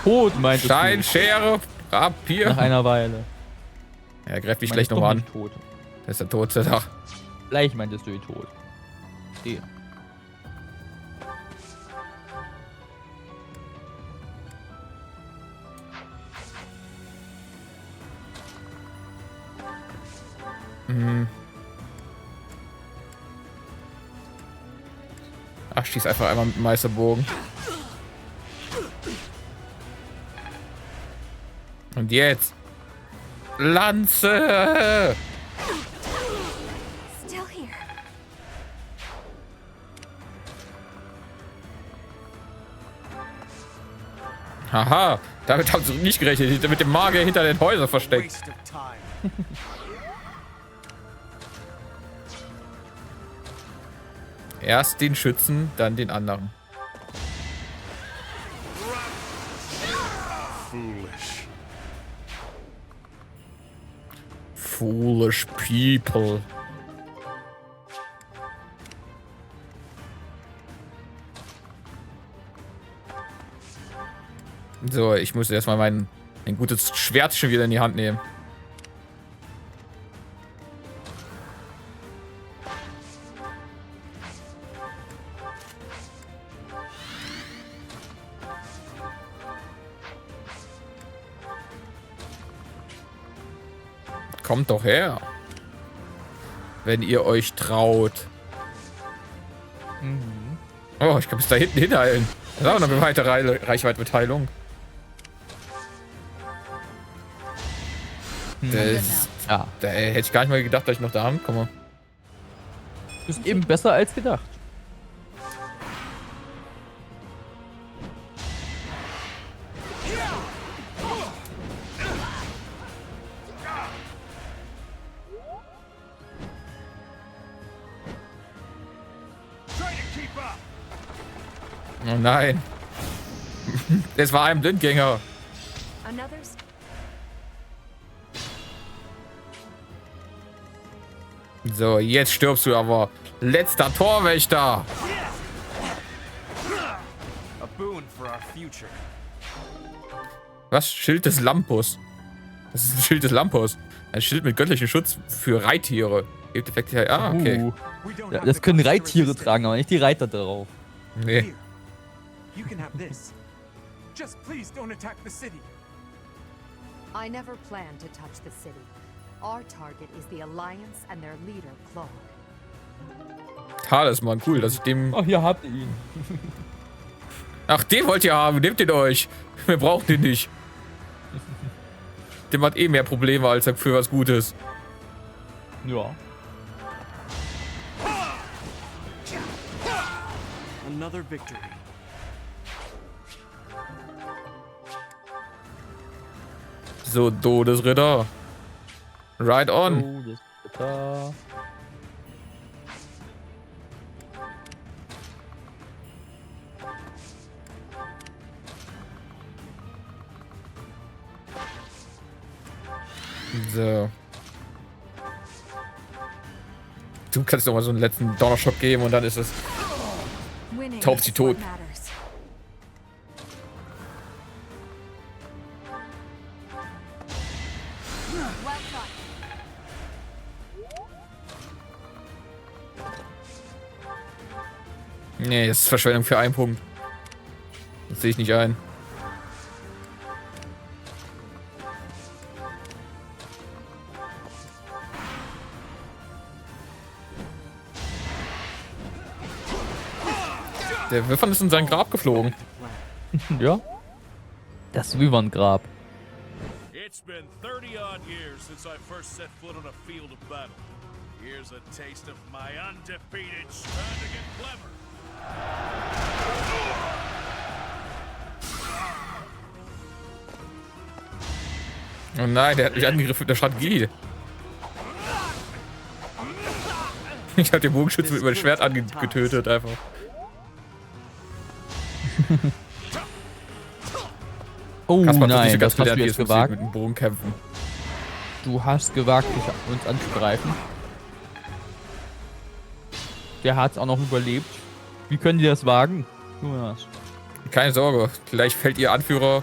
Tot, meint Stein, Schere, Rapier. Nach einer Weile. Er greift mich gleich nochmal an. Tot. Das ist der Tote da. Gleich meintest du ihn tot. Stehe. Ach, schieß einfach einmal mit dem Meisterbogen. Und jetzt. Lanze! Still here. Haha, damit haben sie nicht gerechnet. Mit dem Magier hinter den Häusern versteckt. Erst den Schützen, dann den anderen. Foolish people. So, ich muss erstmal mein gutes Schwert schon wieder in die Hand nehmen. Kommt doch her. wenn ihr euch traut. Mhm. Oh, ich kann bis da hinten hinheilen. Das ist auch noch eine weitere Reichweite mit Heilung. Da hätte ich gar nicht mal gedacht, dass ich noch da ankomme. Ist eben besser als gedacht. Oh nein. Es war ein Blindgänger. So, jetzt stirbst du aber. Letzter Torwächter. A boon for our future. Was? Schild des Lampus. Das ist ein Schild des Lampus. Ein Schild mit göttlichem Schutz für Reittiere. Gibt Effekte. Ah, okay. Ja, das können Reittiere tragen, aber nicht die Reiter darauf. Nee. You can have this. Just please don't attack the city. I never planned to touch the city. Our target is the Alliance and their leader, Claude. Talisman, cool, dass ich dem... Ach, hier habt ihr ihn. Ach, den wollt ihr haben, nehmt den euch. Wir brauchen den nicht. Dem hat eh mehr Probleme als er für was Gutes. Ja. Another victory. So, Todesritter. Right on. Todesritter. So. Du kannst doch mal so einen letzten Donnerschock geben und dann ist es... Taubt sie tot. Nee, das ist Verschwendung für einen Punkt. Das sehe ich nicht ein. Der Wiffern ist in sein Grab geflogen. Ja. Das Wyvern-Grab. It's been 30-odd years since I first set foot on a field of battle. Here's a taste of my undefeated time to get clever. Oh nein, der hat mich angegriffen mit der Strategie. Ich hab den Bogenschützen mit meinem Schwert getötet einfach. Oh Kaspar, nein, das hast du gelernt, jetzt gewagt. mit dem Bogen kämpfen. Du hast gewagt, uns anzugreifen. Der hat es auch noch überlebt. Wie können die das wagen? Jonas. Keine Sorge, gleich fällt ihr Anführer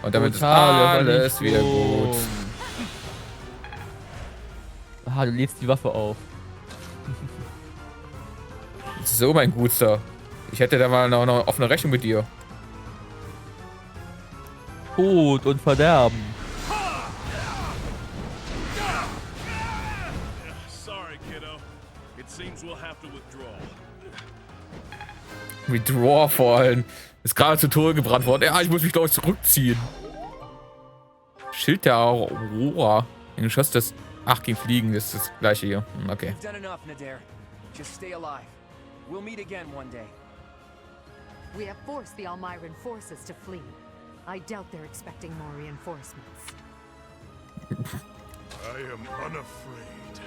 und damit ist alles wieder gut. Aha, du lädst die Waffe auf. So, mein Guter. Ich hätte da mal noch eine offene Rechnung mit dir. Tod und Verderben. Sorry, kiddo. It seems we'll have to withdraw. Withdraw vor allem. Ist gerade zu Tode gebrannt worden. Ja, ich muss mich, glaube ich, zurückziehen. Schild der Aurora. Ein Geschoss des... Ach, gegen Fliegen, das ist das gleiche hier. Okay. You've done enough, Nadir. Just stay alive. We'll meet again one day. We have forced the Almiran forces to flee. I doubt they're expecting more reinforcements. I am unafraid.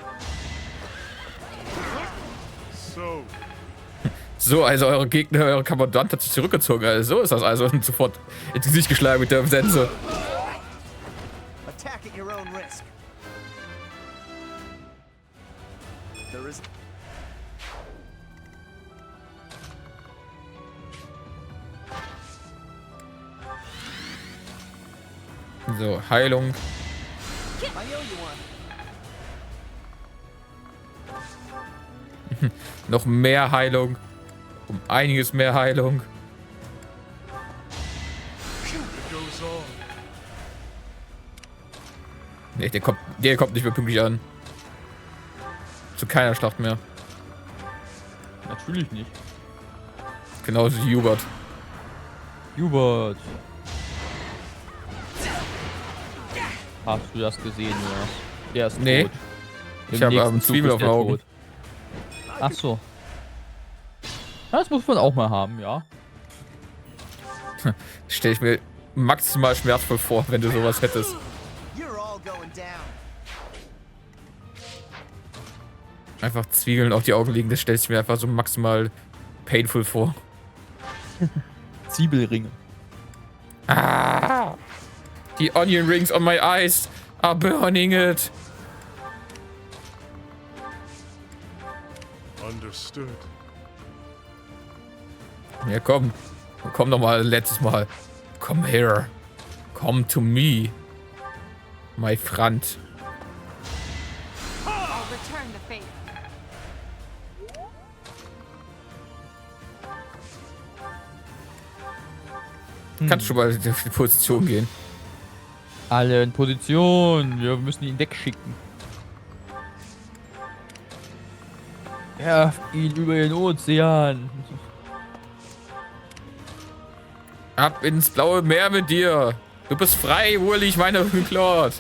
So. So, also eure Gegner, eure Kommandant hat sich zurückgezogen. Also so ist das also und sofort ins Gesicht geschlagen mit der Sense. Attack at your own risk. There is... So, Heilung. Noch mehr Heilung. Um einiges mehr Heilung. Nee, der kommt nicht mehr pünktlich an. Zu keiner Schlacht mehr. Natürlich nicht. Genauso wie Hubert. Hubert. Hast du das gesehen, oder? Der ist tot. Ich habe einen Zwiebel auf den Augen. Ach so. Das muss man auch mal haben, ja. Stell ich mir maximal schmerzvoll vor, wenn du sowas hättest. Einfach Zwiebeln auf die Augen legen, das stellt sich mir einfach so maximal painful vor. Zwiebelringe. Ah! The onion rings on my eyes are burning it. Understood. Ja, komm. Komm doch mal letztes Mal. Come here. Come to me. My friend. Kannst du mal in die Position gehen? Alle in Position. Wir müssen ihn wegschicken. Werft ihn über den Ozean. Ab ins blaue Meer mit dir. Du bist frei, Wurlich, meine Claude.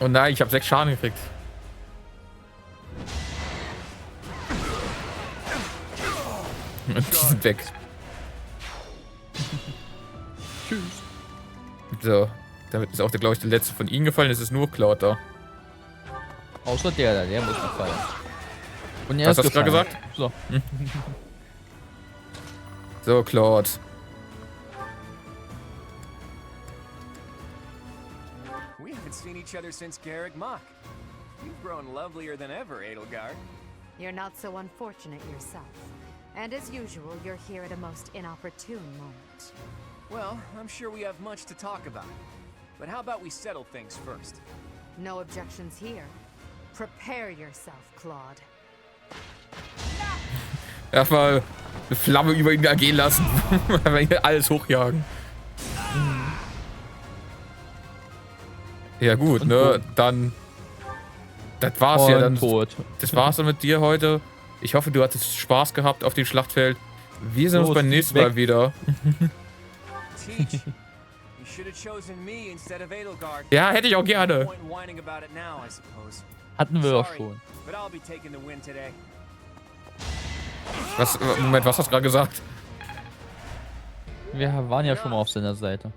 Oh nein, ich habe 6 Schaden gekriegt. Und die sind weg. Tschüss. So, damit ist auch, glaube ich, der letzte von ihnen gefallen. Es ist nur Claude da. Außer der da, der muss noch fallen. Und er Was ist hast du gerade gesagt? So. So, Claude. We haven't seen each other since Garrick Mach. You've grown lovelier than ever, Edelgard. You're not so unfortunate yourself. And as usual, you're here at a most inopportune moment. Well, I'm sure we have much to talk about. But how about we settle things first? No objections here. Prepare yourself, Claude. Erstmal eine Flamme über ihn ergehen lassen. Alles hochjagen. Ja gut, ne, dann... Das war's ja dann. Das war's dann mit dir heute. Ich hoffe, du hattest Spaß gehabt auf dem Schlachtfeld. Wir sehen uns beim nächsten Mal wieder. Ja, hätte ich auch gerne. Hatten wir doch schon. Was, Moment, was hast du gerade gesagt? Wir waren ja schon mal auf seiner Seite.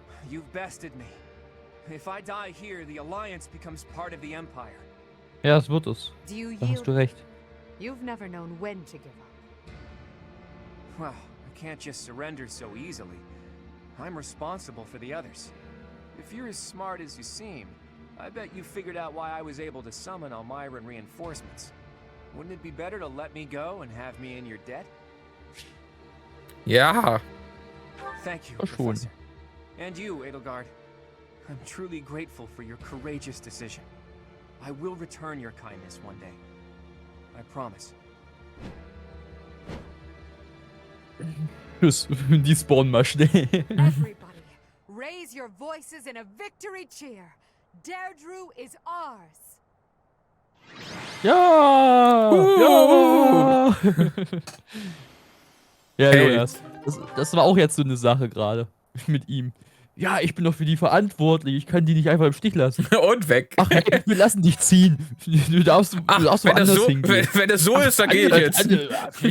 Ja, es wird es. Da hast du recht. You've never known when to give up. Well, I can't just surrender so easily. I'm responsible for the others. If you're as smart as you seem, I bet you figured out why I was able to summon Elmyran reinforcements. Wouldn't it be better to let me go and have me in your debt? Ja. Thank you, Professor. And you, Edelgard. I'm truly grateful for your courageous decision. I will return your kindness one day. I promise. Tschüss, die spawnen mal schnell. Everybody, raise your voices in a victory cheer. Deirdre is ours. Ja! Ja! Ja, Jonas. Das war auch jetzt so eine Sache gerade mit ihm. Ja, ich bin doch für die verantwortlich. Ich kann die nicht einfach im Stich lassen. Und weg. Ach, hey, wir lassen dich ziehen. Du darfst woanders hingehen. Wenn das so ist, dann gehe ich jetzt.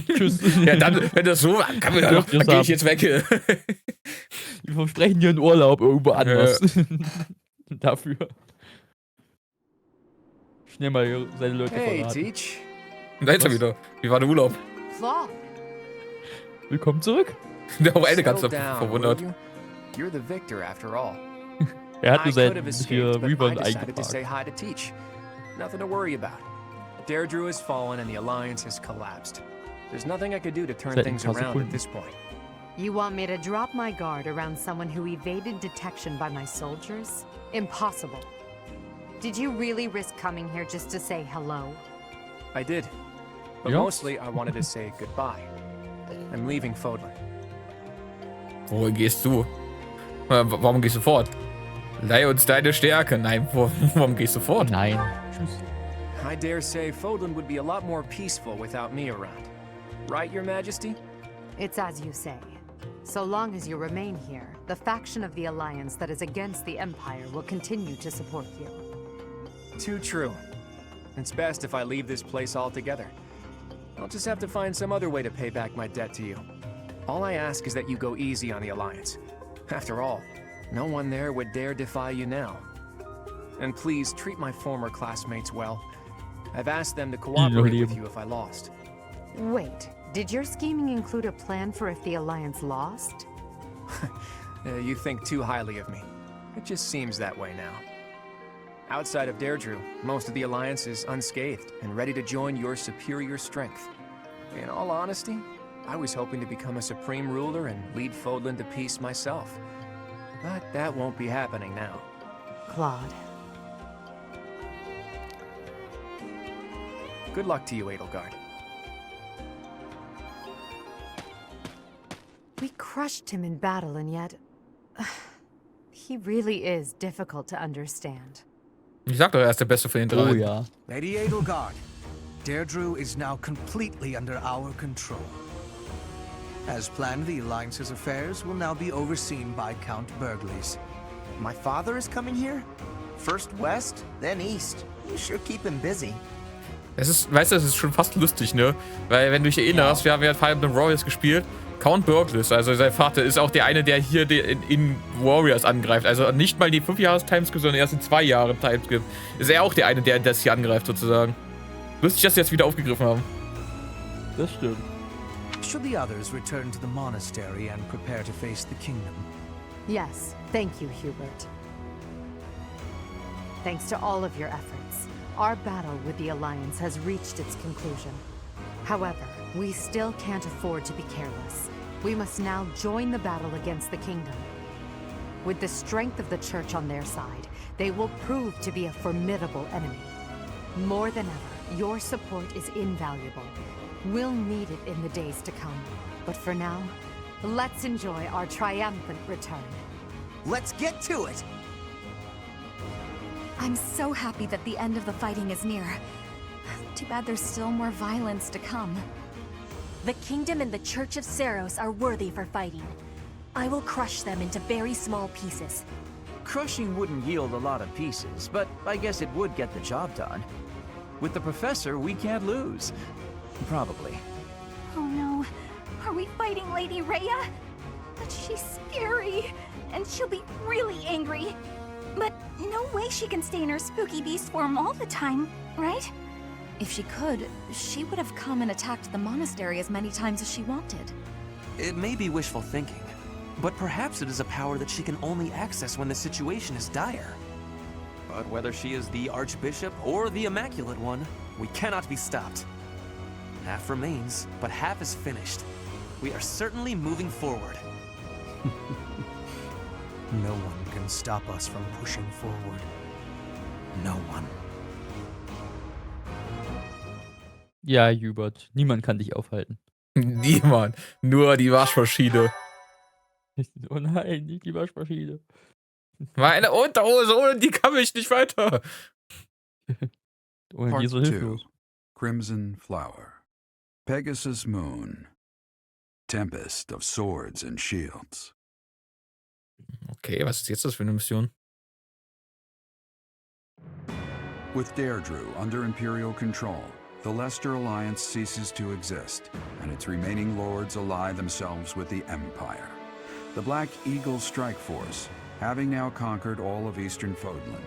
Tschüss. Ja, dann, wenn das so kann dann gehe ich jetzt weg. Wir versprechen dir einen Urlaub irgendwo anders. Dafür. Schnell mal seine Leute verraten. Hey, Teach. Da ist er wieder. Wie war der Urlaub? Willkommen zurück. Der auf eine ganz verwundert. You're the victor after all. Er hat nur sein Reborn eingetragen. Nothing to worry about. Deirdre has fallen and the alliance has collapsed. There's nothing I could do to turn things around at this point. You want me to drop my guard around someone who evaded detection by my soldiers? Impossible. Did you really risk coming here just to say hello? I did. But Ja. mostly I wanted to say goodbye. I'm leaving Fodlan. Wohin gehst du? Warum gehst du fort? Leih uns deine Stärke. Nein, warum gehst du fort? Nein. Tschüss. I dare say Fodlan would be a lot more peaceful without me around. Right, Your Majesty? It's as you say. So long as you remain here, the faction of the Alliance that is against the Empire will continue to support you. Too true. It's best if I leave this place altogether. I'll just have to find some other way to pay back my debt to you. All I ask is that you go easy on the Alliance. After all, no one there would dare defy you now. And please treat my former classmates well. I've asked them to cooperate with you if I lost. Wait, did your scheming include a plan for if the Alliance lost? You think too highly of me. It just seems that way now. Outside of Deirdre, most of the Alliance is unscathed and ready to join your superior strength. In all honesty, I was hoping to become a supreme ruler and lead Fodlan to peace myself. But that won't be happening now. Claude. Good luck to you, Edelgard. We crushed him in battle, and yet... he really is difficult to understand. Ich sag doch, er ist der Beste von den drei. Oh ja. Lady Edelgard, Deirdre is now completely under our control. As planned, the Alliance's affairs will now be overseen by Count Burgleys. My father is coming here? First west, then east. You sure keep him busy. Es ist, weißt du, es ist schon fast lustig, ne? Weil, wenn du dich erinnerst, wir haben ja Fire Emblem Warriors gespielt. Count Burgleys, also sein Vater, ist auch der eine, der hier in Warriors angreift. Also nicht mal die 5 Jahres-Timeskip, sondern erst in 2 Jahren Timeskip. Ist er auch der eine, der das hier angreift, sozusagen. Lustig, dass sie das wieder aufgegriffen haben. Das stimmt. Should the others return to the monastery and prepare to face the kingdom? Yes, thank you, Hubert. Thanks to all of your efforts, our battle with the Alliance has reached its conclusion. However, we still can't afford to be careless. We must now join the battle against the kingdom. With the strength of the Church on their side, they will prove to be a formidable enemy. More than ever, your support is invaluable. We'll need it in the days to come. But for now, let's enjoy our triumphant return. Let's get to it! I'm so happy that the end of the fighting is near. Too bad there's still more violence to come. The kingdom and the Church of Seros are worthy for fighting. I will crush them into very small pieces. Crushing wouldn't yield a lot of pieces, but I guess it would get the job done. With the professor, we can't lose. Probably. Oh no, are we fighting Lady Rhea? But she's scary, and she'll be really angry. But no way she can stay in her spooky beast form all the time, right? If she could, she would have come and attacked the monastery as many times as she wanted. It may be wishful thinking, but perhaps it is a power that she can only access when the situation is dire. But whether she is the Archbishop or the Immaculate One, we cannot be stopped. Half remains, but half is finished. We are certainly moving forward. No one can stop us from pushing forward. No one. Ja, Hubert, niemand kann dich aufhalten. Niemand. Nur die Waschmaschine. Oh nein, nicht die Waschmaschine. Meine Unterhose, ohne die kann ich nicht weiter. Ohne die ist so Part 2. hilflos. Crimson Flower. Pegasus Moon. Tempest of Swords and Shields. Okay, was ist jetzt das für eine Mission? With Deirdre under Imperial control, the Leicester Alliance ceases to exist, and its remaining lords ally themselves with the Empire. The Black Eagle Strike Force, having now conquered all of Eastern Fodlan,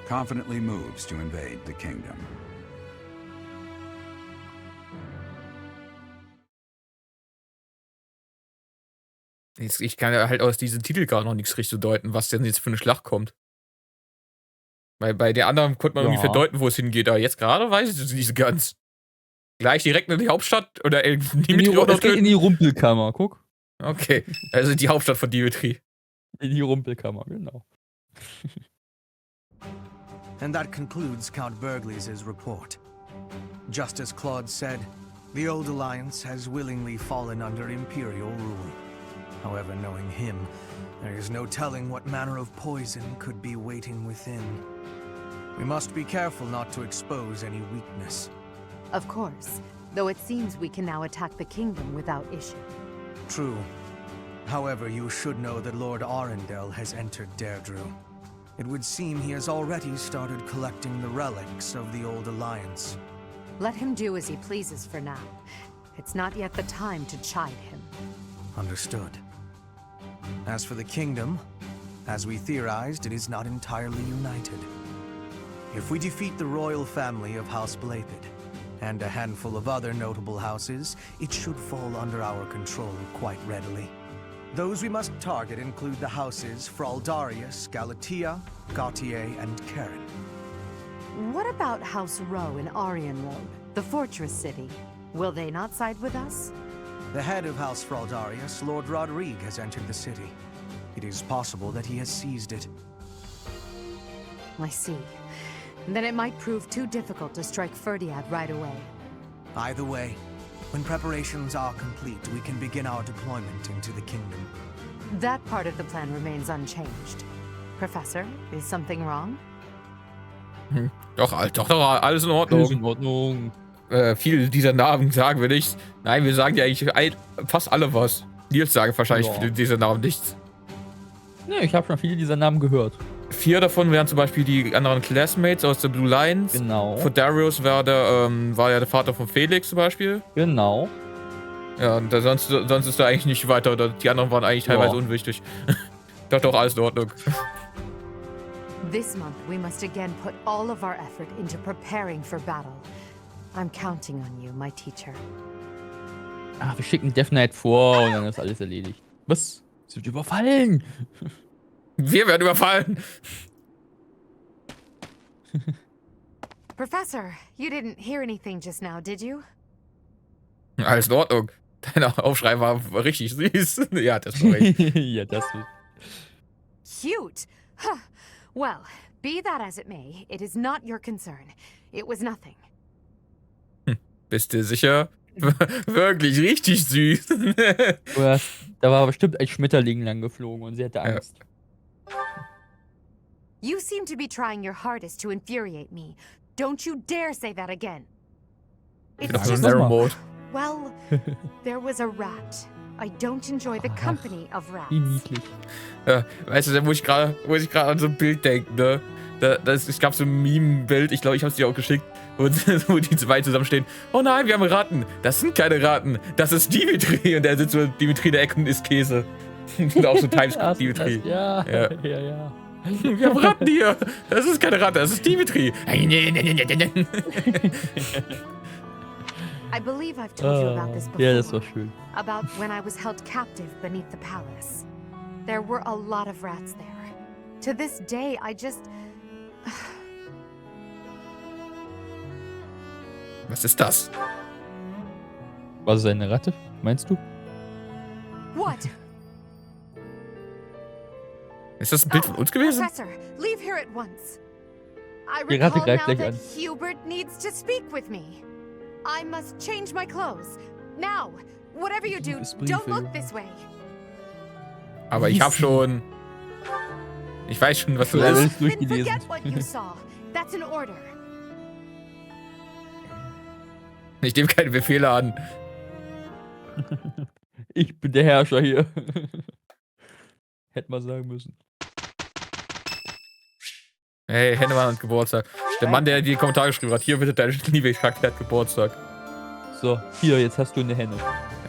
confidently moves to invade the kingdom. Ich kann ja halt aus diesem Titel gar noch nichts richtig deuten, was denn jetzt für eine Schlacht kommt. Weil bei der anderen konnte man irgendwie verdeuten, wo es hingeht, aber jetzt gerade weiß ich es nicht so ganz. Gleich direkt in die Hauptstadt oder Dimitri auch noch Es geht in die Rumpelkammer, guck. Okay, also die Hauptstadt von Dimitri. In die Rumpelkammer, genau. And that concludes Count Burgleys' report. Just as Claude said, The old alliance has willingly fallen under Imperial rule. However, knowing him, there is no telling what manner of poison could be waiting within. We must be careful not to expose any weakness. Of course, though it seems we can now attack the kingdom without issue. True. However, you should know that Lord Arundel has entered Deirdre. It would seem he has already started collecting the relics of the old alliance. Let him do as he pleases for now. It's not yet the time to chide him. Understood. As for the kingdom, as we theorized, it is not entirely united. If we defeat the royal family of House Blapid, and a handful of other notable houses, it should fall under our control quite readily. Those we must target include the houses Fraldarius, Galatea, Gautier, and Karen. What about House Rowe in Aryan Road, the fortress city? Will they not side with us? The head of House Fraldarius, Lord Rodrigue, has entered the city. It is possible that he has seized it. I see. Then it might prove too difficult to strike Ferdiad right away. Either way, when preparations are complete, we can begin our deployment into the kingdom. That part of the plan remains unchanged. Professor, is something wrong? Doch, alles in Ordnung. Alles in Ordnung. Viele dieser Namen sagen wir nicht. Nein, wir sagen ja eigentlich fast alle was. Nils sagen wahrscheinlich viele dieser Namen nichts. Ne, ich habe schon viele dieser Namen gehört. 4 davon wären zum Beispiel die anderen Classmates aus der Blue Lines. Genau. Von Darius war ja der Vater von Felix zum Beispiel. Genau. Ja, und sonst ist da eigentlich nicht weiter. Die anderen waren eigentlich teilweise unwichtig. Doch, alles in Ordnung. This month we must again put all of our effort into preparing for battle. I'm counting on you, my teacher. Wir schicken Death Knight vor und dann ist alles erledigt. Was? Es wird überfallen! Wir werden überfallen! Professor, you didn't hear anything just now, did you? Alles in Ordnung. Dein Aufschrei war richtig süß. Ja, das war recht. Ja, das wird. Cute! Huh. Well, be that as it may, it is not your concern. It was nothing. Bist du sicher? Wirklich richtig süß. Da war bestimmt ein Schmetterling lang geflogen und sie hatte Angst. You seem to be trying your hardest to infuriate me. Don't you dare say that again. It's just, well, there was a rat. I don't enjoy the company of rats. Wie niedlich. Ja, weißt du, da muss ich gerade an so ein Bild denken, ne? Es gab so ein Meme-Bild, ich glaube, ich habe es dir auch geschickt, wo die zwei zusammenstehen. Oh nein, wir haben Ratten. Das sind keine Ratten. Das ist Dimitri. Und der sitzt so Dimitri in der Ecke und isst Käse. Und auch so Timescript Dimitri. Ja. Wir haben Ratten hier. Das ist keine Ratte, das ist Dimitri. I believe I've told you about this before. Ja, das war schön. About when I was held captive beneath the palace. There were a lot of rats there. To this day, I just... Was ist das? War es eine Ratte, meinst du? What? Ist das ein Bild von uns gewesen? Professor, leave here at once. I Die Ratte recall greift now gleich that an. Hubert needs to speak with me. I must change my clothes. Now, whatever you do, don't look this way. Aber ich hab schon... Ich weiß schon, was du alles Then forget what you saw. That's an order. Ich nehme keine Befehle an. Ich bin der Herrscher hier. Hätte man sagen müssen. Hey, Hennemann hat Geburtstag. Der Mann, der die Kommentare geschrieben hat. Hier bitte deine Lieblingscharakter hat Geburtstag. So, hier, jetzt hast du eine Henne.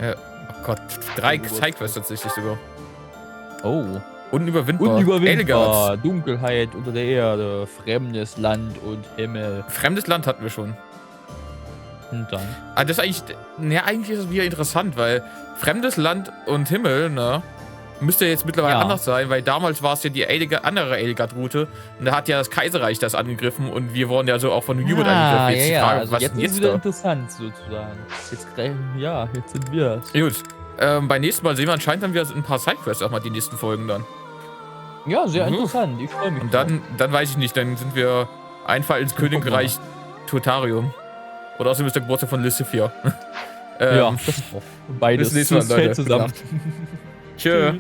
Oh Gott, 3 Sidequests tatsächlich sogar. Oh. Unüberwindbar. Dunkelheit unter der Erde, fremdes Land und Himmel. Fremdes Land hatten wir schon. Und dann? Das ist eigentlich... Ja, eigentlich ist es wieder interessant, weil fremdes Land und Himmel, ne? Müsste jetzt mittlerweile anders sein, weil damals war es ja die andere Edelgard-Route und da hat ja das Kaiserreich das angegriffen und wir wurden ja so auch von Hubert angegriffen. Jetzt die Frage, also was jetzt denn ist jetzt wieder da? interessant sozusagen. Jetzt sind wir es. Gut, beim nächsten Mal sehen wir anscheinend dann wieder ein paar Sidequests, auch mal die nächsten Folgen dann. Ja, sehr interessant, ich freue mich. Und dann weiß ich nicht, dann sind wir einfach ins Königreich Turtarium. Oder außerdem ist der Geburtstag von Lucifer. Ja, das auch. Beides. Bis nächstes Mal, Leute. Zusammen. Tschö.